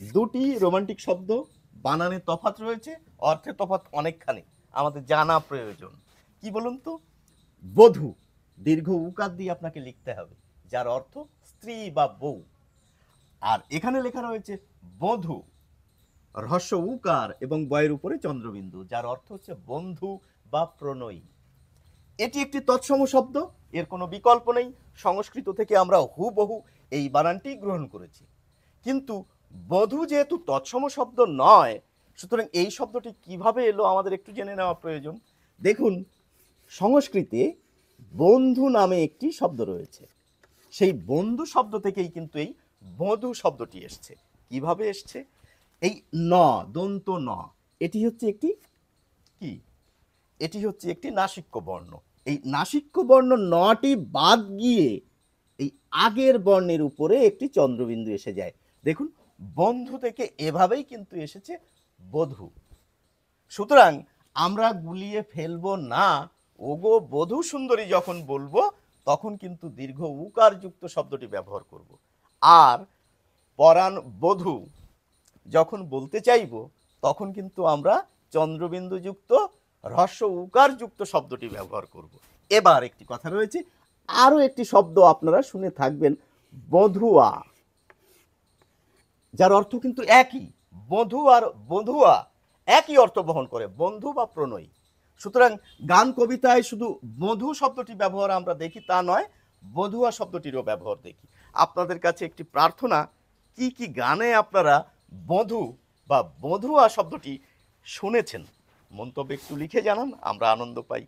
দুটি রোমান্টিক শব্দ, বানানে তফাৎ রয়েছে, অর্থে তফাৎ অনেকখানি, আমাদের জানা প্রয়োজন। কি বলুন তো? বধূ দীর্ঘ উকার দিয়ে আপনাকে লিখতে হবে, যার অর্থ স্ত্রী বা বউ। আর এখানে লেখা রয়েছে বধূ, হ্রস্ব উকার এবং বয়ের উপরে চন্দ্রবিন্দু, যার অর্থ হচ্ছে বন্ধু বা প্রণয়ী। এটি একটি তৎসম শব্দ, এর কোনো বিকল্প নেই। সংস্কৃত থেকে আমরা হুবহু এই বানানটি গ্রহণ করেছি। কিন্তু বধূ যেহেতু তৎসম শব্দ নয়, সুতরাং এই শব্দটি কিভাবে এলো আমাদের একটু জেনে নেওয়া প্রয়োজন। দেখুন, সংস্কৃতে বন্ধু নামে একটি শব্দ রয়েছে, সেই বন্ধু শব্দ থেকেই কিন্তু এই বধূ শব্দটি এসছে। কিভাবে এসছে? এই ন, দন্ত ন, এটি হচ্ছে একটি কি, এটি হচ্ছে একটি নাসিক্য বর্ণ। এই নাসিক্য বর্ণ নটি বাদ গিয়ে এই আগের বর্ণের উপরে একটি চন্দ্রবিন্দু এসে যায়। দেখুন, বন্ধু থেকে এভাবেই কিন্তু এসেছে বধূ। সুতরাং আমরা গুলিয়ে ফেলবো না, ওগো বধূ সুন্দরী যখন বলবো তখন কিন্তু দীর্ঘ উকার যুক্ত শব্দটি ব্যবহার করব। আর পরাণ বধূ যখন বলতে চাইব তখন কিন্তু আমরা চন্দ্রবিন্দু যুক্ত হ্রস্ব উকার যুক্ত শব্দটি ব্যবহার করব। এবার একটি কথা রয়েছে, আরো একটি শব্দ আপনারা শুনে থাকবেন, বধুয়া, যার অর্থ কিন্তু একই। বধূ আর বধুয়া একই অর্থ বহন করে, বন্ধু বা প্রণয়ী। সুতরাং গান কবিতায় শুধু বধূ শব্দটি ব্যবহার আমরা দেখি তা নয়, বধুয়া শব্দটিরও ব্যবহার দেখি। আপনাদের কাছে একটি প্রার্থনা, কি কি গানে আপনারা বধূ বা বধুয়া শব্দটি শুনেছেন মন্তব্যে একটু লিখে জানান, আমরা আনন্দ পাই।